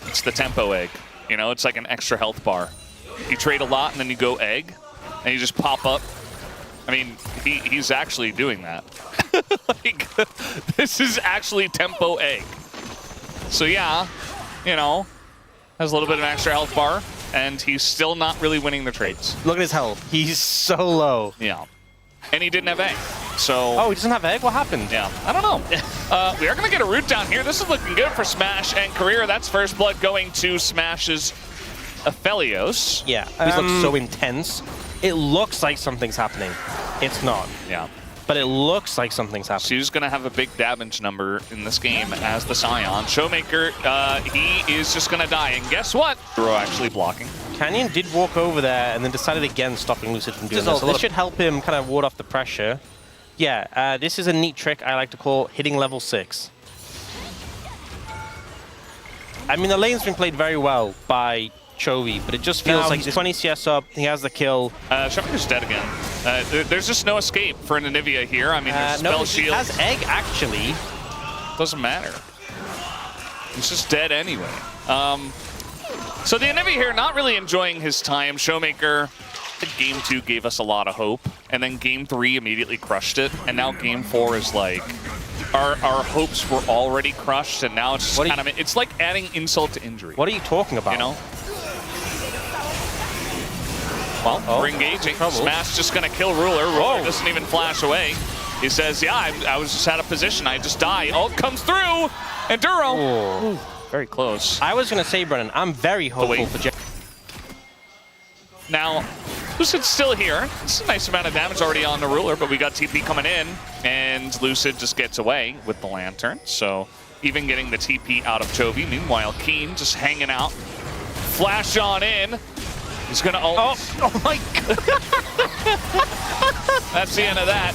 Speaker 1: It's the tempo egg. You know, it's like an extra health bar. You trade a lot and then you go egg, and you just pop up. I mean, he's actually doing that. Like, this is actually tempo egg. So yeah, you know, has a little bit of an extra health bar, and he's still not really winning the trades.
Speaker 2: Look at his health. He's so low.
Speaker 1: Yeah. And he didn't have egg. So.
Speaker 2: Oh, he doesn't have egg? What happened?
Speaker 1: Yeah, I don't know. We are going to get a root down here. This is looking good for Smash and Career. That's first blood going to Smash's Aphelios.
Speaker 2: Yeah, these look so intense. It looks like something's happening. It's not.
Speaker 1: Yeah.
Speaker 2: But it looks like something's happening.
Speaker 1: She's going to have a big damage number in this game as the Scion. ShowMaker, he is just going to die. And guess what? Duro actually blocking.
Speaker 2: Canyon did walk over there and then decided again stopping Lucid from doing this. So this should help him kind of ward off the pressure. Yeah, this is a neat trick I like to call hitting level 6. I mean, the lane's been played very well by Chovy, but it just feels like he's 20 CS up, he has the kill.
Speaker 1: ShowMaker's dead again. There's just no escape for an Onivia here. I mean, there's spell shield.
Speaker 2: He has egg, actually.
Speaker 1: Doesn't matter. He's just dead anyway. So the Onivia here not really enjoying his time. ShowMaker, game 2 gave us a lot of hope, and then game 3 immediately crushed it, and now game 4 is like, our hopes were already crushed, and now it's just kind of, it's like adding insult to injury.
Speaker 2: What are you talking about?
Speaker 1: You know? Well, we're engaging. Smash just gonna kill Ruler. Ruler doesn't even flash away. He says, yeah, I was just out of position. I just die. Ult comes through, and Duro. Ooh, very close.
Speaker 2: I was gonna say, Brennan, I'm very hopeful for Gen.
Speaker 1: Now, Lucid's still here. It's a nice amount of damage already on the Ruler, but we got TP coming in, and Lucid just gets away with the Lantern. So even getting the TP out of Chovy. Meanwhile, Kiin just hanging out. Flash on in. He's gonna ult.
Speaker 2: Oh my god!
Speaker 1: That's the end of that.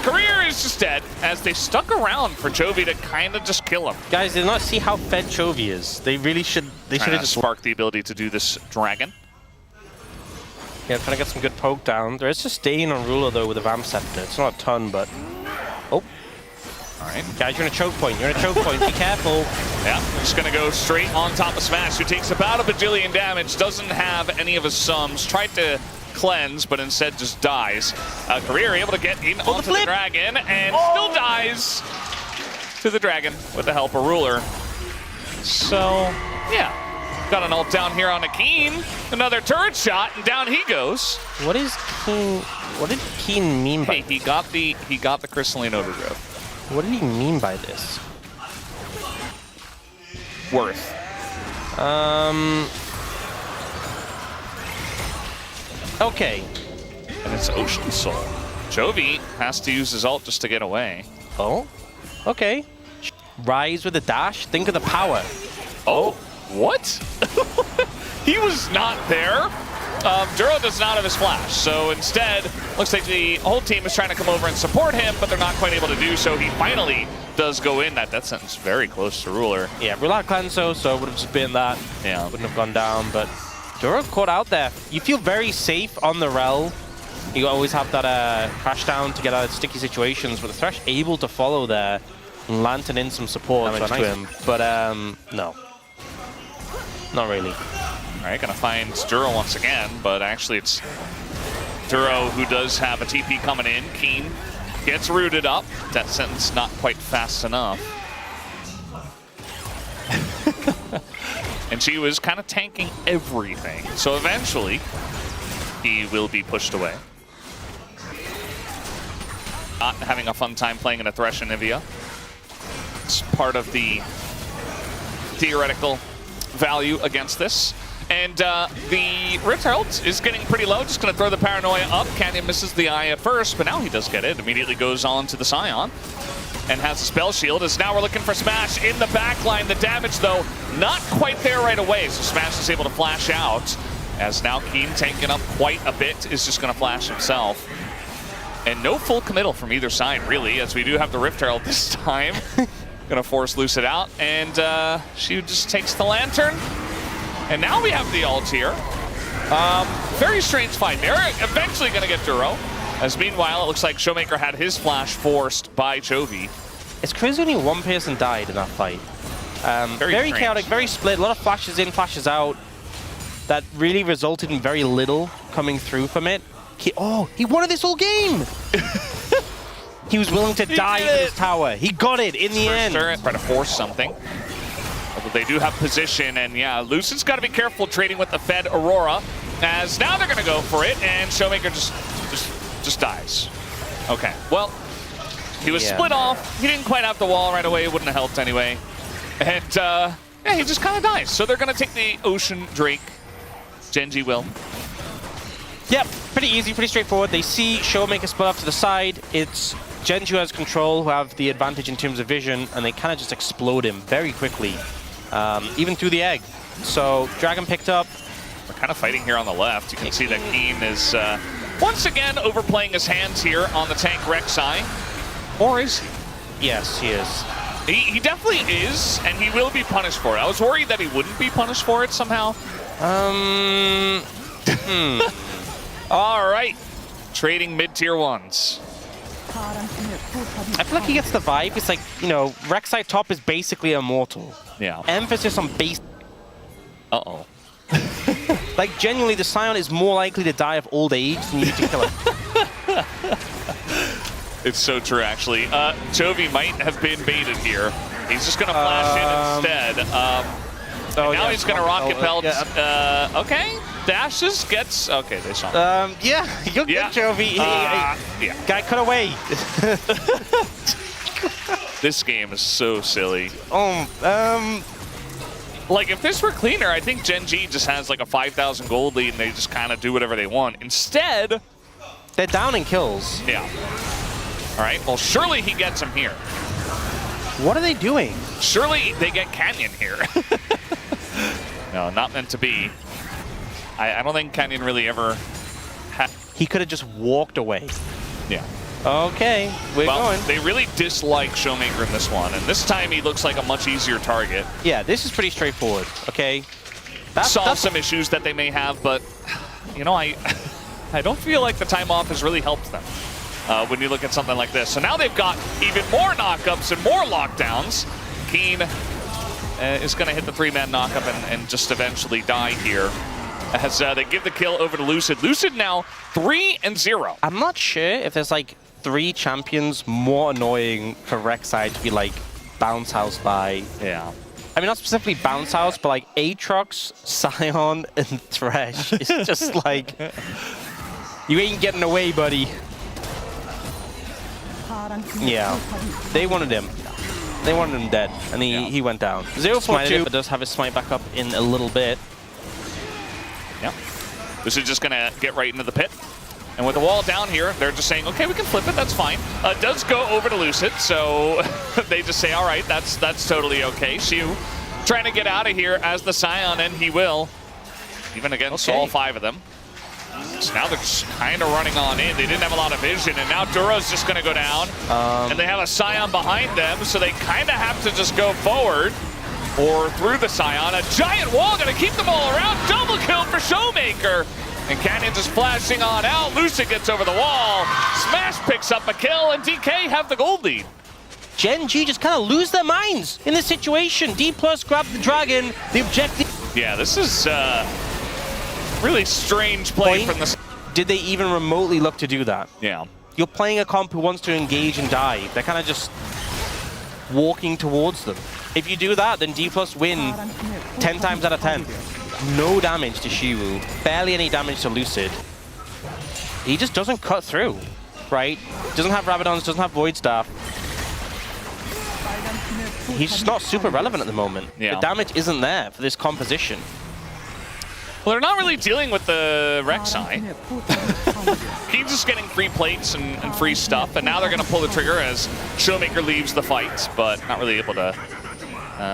Speaker 1: Career is just dead as they stuck around for Chovy to kind of just kill him.
Speaker 2: Guys, did not see how fed Chovy is. They really should. They should have just
Speaker 1: sparked the ability to do this dragon.
Speaker 2: Yeah, trying to get some good poke down. There is sustain on Ruler though with a Vamp Scepter. It's not a ton, but oh.
Speaker 1: All right.
Speaker 2: Guys, you're in a choke point. You're in a choke point. Be careful.
Speaker 1: Yeah, just going to go straight on top of Smash, who takes about a bajillion damage, doesn't have any of his sums, tried to cleanse, but instead just dies. Career able to get in onto the dragon, and still dies to the dragon with the help of Ruler. So, yeah. Got an ult down here on a Kiin. Another turret shot, and down he goes.
Speaker 2: What is Kiin? What did Kiin mean by
Speaker 1: this? He got the crystalline overgrowth.
Speaker 2: What did he mean by this?
Speaker 1: Worth.
Speaker 2: Okay.
Speaker 1: And it's Ocean Soul. Chovy has to use his ult just to get away.
Speaker 2: Oh. Okay. Rise with a dash. Think of the power.
Speaker 1: Oh. What? He was not there. Duro does not have his flash, so instead, looks like the whole team is trying to come over and support him, but they're not quite able to do so. He finally does go in. That sentence very close to Ruler.
Speaker 2: Yeah, Ruler had Cleanso, so it would have just been that.
Speaker 1: Yeah.
Speaker 2: Wouldn't have gone down, but Duro caught out there. You feel very safe on the rel. You always have that crash down to get out of sticky situations, but the Thresh able to follow there and lantern in some support to him. But no. Not really.
Speaker 1: All right, gonna find Duro once again, but actually it's Duro who does have a TP coming in. Kiin gets rooted up. That sentence not quite fast enough. And she was kind of tanking everything. So eventually, he will be pushed away. Not having a fun time playing in a Thresh Onivia. It's part of the theoretical value against this. And the Rift Herald is getting pretty low. Just going to throw the Paranoia up. Canyon misses the eye at first, but now he does get it. Immediately goes on to the Scion and has a spell shield. As now we're looking for Smash in the backline. The damage, though, not quite there right away. So Smash is able to flash out. As now Kiin, tanking up quite a bit, is just going to flash himself. And no full committal from either side, really, as we do have the Rift Herald this time. Going to force Lucid out, and she just takes the Lantern. And now we have the ult here. Very strange fight. They're eventually going to get Duro. As meanwhile, it looks like ShowMaker had his flash forced by Chovy.
Speaker 2: It's crazy only one person died in that fight. Very chaotic, very split. A lot of flashes in, flashes out. That really resulted in very little coming through from it. He wanted this whole game! He was willing to die in his tower. He got it in the end.
Speaker 1: Try to force something. Although they do have position, and yeah, Lucid's got to be careful trading with the Fed Aurora. As now they're going to go for it, and ShowMaker just dies. Okay, well, he was split off. He didn't quite have the wall right away. It wouldn't have helped anyway. And yeah, he just kind of dies. So they're going to take the Ocean Drake. Gen.G will.
Speaker 2: Yep, pretty easy, pretty straightforward. They see ShowMaker split off to the side. It's Gen.G who has control, who have the advantage in terms of vision, and they kind of just explode him very quickly, even through the egg. So Dragon picked up.
Speaker 1: We're kind of fighting here on the left. You can see that Kiin is once again overplaying his hands here on the tank Rek'Sai. Or is he?
Speaker 2: Yes, he is.
Speaker 1: He definitely is, and he will be punished for it. I was worried that he wouldn't be punished for it somehow. All right, trading mid-tier ones.
Speaker 2: I feel like he gets the vibe. It's like, you know, Rek'Sai top is basically immortal.
Speaker 1: Yeah.
Speaker 2: Emphasis on base.
Speaker 1: Uh-oh.
Speaker 2: Like, genuinely, the Scion is more likely to die of old age than you to kill him.
Speaker 1: It's so true, actually. Chovy might have been baited here. He's just going to flash in instead. Now he's going to rocket pelt. Okay. Dashes, gets... Okay, they saw him.
Speaker 2: Yeah, you're good, Chovy. Guy cut away.
Speaker 1: This game is so silly.
Speaker 2: Like,
Speaker 1: if this were cleaner, I think Gen.G just has like a 5,000 gold lead and they just kind of do whatever they want. Instead...
Speaker 2: They're down in kills.
Speaker 1: Yeah. All right, well, surely he gets him here.
Speaker 2: What are they doing?
Speaker 1: Surely they get Canyon here. No, not meant to be. I don't think Canyon really ever had...
Speaker 2: He could have just walked away.
Speaker 1: Yeah.
Speaker 2: Okay, we're going.
Speaker 1: They really dislike ShowMaker in this one, and this time he looks like a much easier target.
Speaker 2: Yeah, this is pretty straightforward, okay?
Speaker 1: Solve some issues that they may have, but, you know, I don't feel like the time off has really helped them when you look at something like this. So now they've got even more knockups and more lockdowns. Kiin is going to hit the 3-man knockup and just eventually die here. As they give the kill over to Lucid. Lucid now 3-0.
Speaker 2: I'm not sure if there's like 3 champions more annoying for Rek'Sai to be like bounce house by.
Speaker 1: Yeah.
Speaker 2: I mean, not specifically bounce house, but like Aatrox, Sion, and Thresh. It's just like, you ain't getting away, buddy. Yeah, they wanted him. They wanted him dead, and he went down. 0-4-2, but does have his smite back up in a little bit.
Speaker 1: Yeah. This is just going to get right into the pit. And with the wall down here, they're just saying, okay, we can flip it, that's fine. It does go over to Lucid, so they just say, all right, that's totally okay. Siwoo trying to get out of here as the Sion, and he will, even against all 5 of them. So now they're just kind of running on in. They didn't have a lot of vision, and now Duro's just going to go down. And they have a Sion behind them, so they kind of have to just go forward or through the Sion. A giant wall going to keep them all around. Double kill for ShowMaker. And Canyon just flashing on out. Lucid gets over the wall. Smash picks up a kill, and DK have the gold lead.
Speaker 2: Gen.G just kind of lose their minds in this situation. Dplus grab the dragon. The objective.
Speaker 1: Yeah, this is really strange play from the...
Speaker 2: Did they even remotely look to do that?
Speaker 1: Yeah.
Speaker 2: You're playing a comp who wants to engage and dive. They're kind of just walking towards them. If you do that, then Dplus win 10 times out of 10. No damage to Siwoo. Barely any damage to Lucid. He just doesn't cut through, right? Doesn't have Rabadons, doesn't have Void Staff. He's just not super relevant at the moment.
Speaker 1: Yeah.
Speaker 2: The damage isn't there for this composition.
Speaker 1: Well, they're not really dealing with the Rek'Sai. Kiin's just getting free plates and free stuff, and now they're going to pull the trigger as ShowMaker leaves the fight, but not really able to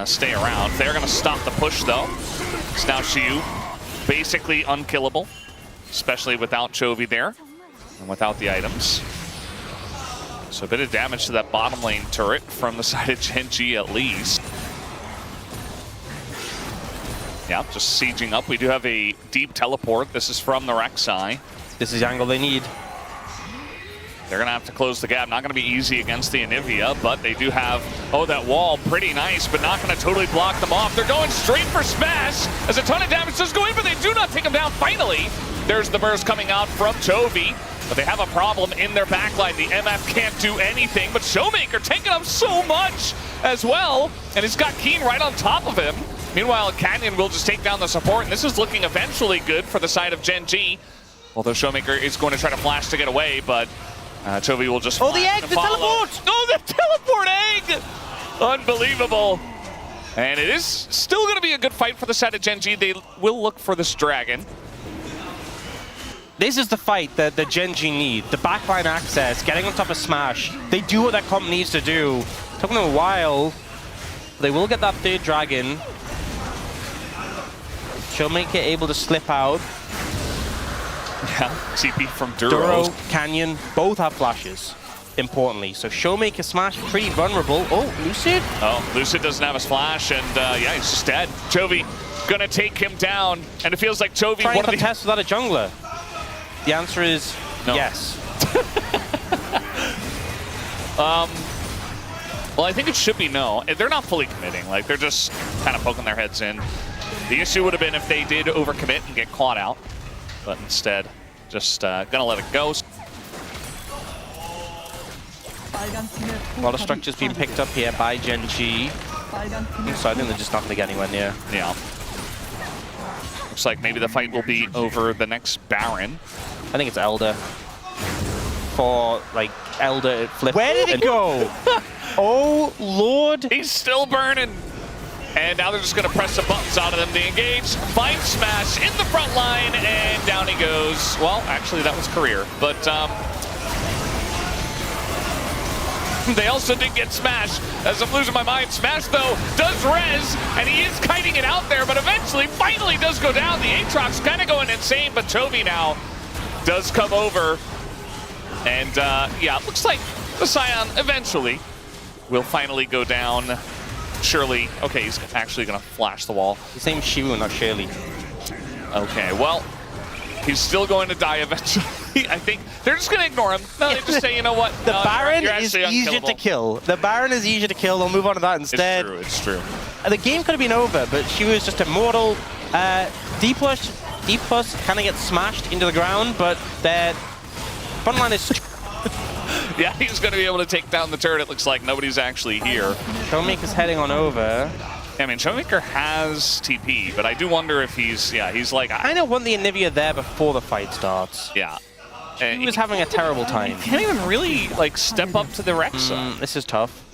Speaker 1: stay around. They're going to stop the push, though. It's now Siwoo, basically unkillable, especially without Chovy there and without the items. So a bit of damage to that bottom lane turret from the side of Gen.G at least. Yeah, just sieging up. We do have a deep teleport. This is from the Rek'Sai.
Speaker 2: This is the angle they need.
Speaker 1: They're going to have to close the gap. Not going to be easy against the Onivia, but they do have, that wall, pretty nice, but not going to totally block them off. They're going straight for Smash, as a ton of damage does go in, but they do not take him down. Finally, there's the burst coming out from Chovy, but they have a problem in their backline. The MF can't do anything, but ShowMaker taking up so much as well, and he's got Kiin right on top of him. Meanwhile, Canyon will just take down the support, and this is looking eventually good for the side of Gen.G. Although ShowMaker is going to try to flash to get away, but Chovy will just
Speaker 2: the egg, the teleport!
Speaker 1: Oh, the teleport egg! Unbelievable. And it is still going to be a good fight for the side of Gen.G. They will look for this dragon.
Speaker 2: This is the fight that the Gen.G need. The backline access, getting on top of Smash. They do what that comp needs to do. Took them a while. They will get that 3rd dragon. ShowMaker able to slip out.
Speaker 1: Yeah, TP from
Speaker 2: Duro, Canyon, both have flashes, importantly. So ShowMaker Smash pretty vulnerable. Oh, Lucid?
Speaker 1: Oh, Lucid doesn't have a splash, and yeah, he's just dead. Chovy gonna take him down, and it feels like Chovy
Speaker 2: Trying to contest without a jungler. The answer is
Speaker 1: no.
Speaker 2: Yes.
Speaker 1: Well, I think it should be no. They're not fully committing. Like, they're just kind of poking their heads in. The issue would have been if they did overcommit and get caught out. But instead, just gonna let it go.
Speaker 2: A lot of structures being picked up here by Gen.G. So I think they're just not gonna get anywhere near.
Speaker 1: Yeah. Looks like maybe the fight will be over the next Baron.
Speaker 2: I think it's Elder. For, like, Elder flip. Where did it go? Oh, Lord.
Speaker 1: He's still burning. And now they're just going to press the buttons out of them to engage. Find Smash in the front line, and down he goes. Well, actually, that was career. But, They also did get Smash. As I'm losing my mind, Smash, though, does res, and he is kiting it out there, but eventually, finally does go down. The Aatrox kind of going insane, but Chovy now does come over. And, yeah, it looks like the Scion eventually will finally go down. Surely, okay, he's actually going to flash the wall.
Speaker 2: His name's Siwoo, not Shirley.
Speaker 1: Okay, well, he's still going to die eventually. I think they're just going to ignore him. No, they just say, you know what?
Speaker 2: The
Speaker 1: no,
Speaker 2: Baron
Speaker 1: you're
Speaker 2: is
Speaker 1: actually
Speaker 2: easier to
Speaker 1: unkillable.
Speaker 2: kill. The Baron is easier to kill. They'll move on to that instead.
Speaker 1: It's true.
Speaker 2: The game could have been over, but she was just immortal. Dplus kind of gets smashed into the ground, but their front line is...
Speaker 1: Yeah, he's going to be able to take down the turret. It looks like nobody's actually here.
Speaker 2: ShowMaker's heading on over.
Speaker 1: I mean, ShowMaker has TP, but I do wonder if he's like...
Speaker 2: I kind of want the Onivia there before the fight starts.
Speaker 1: Yeah.
Speaker 2: He was having a terrible time.
Speaker 1: Can't even really, like, step up to the Rexa.
Speaker 2: This is tough.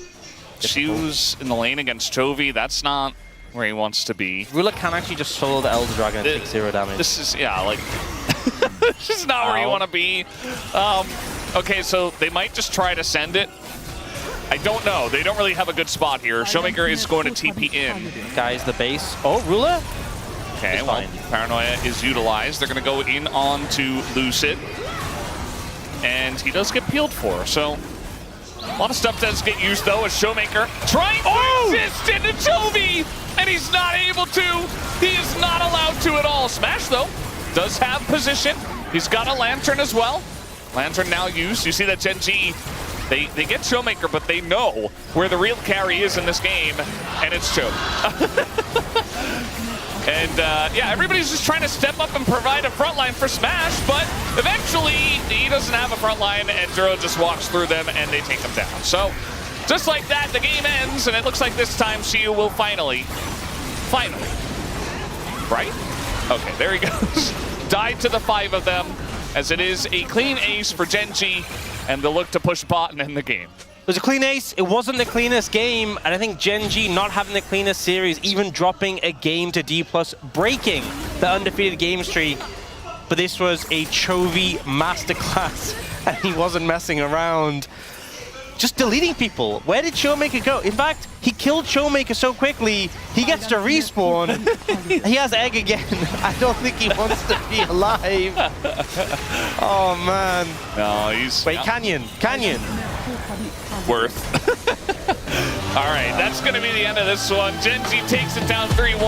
Speaker 1: She's in the lane against Chovy. That's not where he wants to be.
Speaker 2: Ruler can actually just solo the Elder Dragon and take 0 damage.
Speaker 1: This is, yeah, like... this is not where you want to be. Okay, so they might just try to send it. I don't know. They don't really have a good spot here. ShowMaker is going to TP in.
Speaker 2: Guys, the base. Oh, Ruler?
Speaker 1: Okay, well, Paranoia is utilized. They're going to go in on to Lucid. And he does get peeled for, so... A lot of stuff does get used, though, as ShowMaker trying to assist into Chovy! And he's not able to! He is not allowed to at all. Smash, though, does have position. He's got a Lantern as well. Lantern now used. You see that Gen.G, they get ShowMaker, but they know where the real carry is in this game, and it's Chovy. And, yeah, everybody's just trying to step up and provide a front line for Smash, but eventually he doesn't have a front line, and Duro just walks through them, and they take him down. So, just like that, the game ends, and it looks like this time Siwoo will finally, right? Okay, there he goes. Died to the 5 of them, as it is a clean ace for Gen.G, and they'll look to push bot and end the game.
Speaker 2: It was a clean ace. It wasn't the cleanest game, and I think Gen.G not having the cleanest series, even dropping a game to Dplus, breaking the undefeated game streak. But this was a Chovy masterclass, and he wasn't messing around. Just deleting people. Where did ShowMaker go? In fact, he killed ShowMaker so quickly, he gets to respawn. He has egg again. I don't think he wants to be alive. Oh, man.
Speaker 1: No, he's...
Speaker 2: Wait, Canyon.
Speaker 1: Worth. All right, that's going to be the end of this one. Gen.G takes it down 3-1.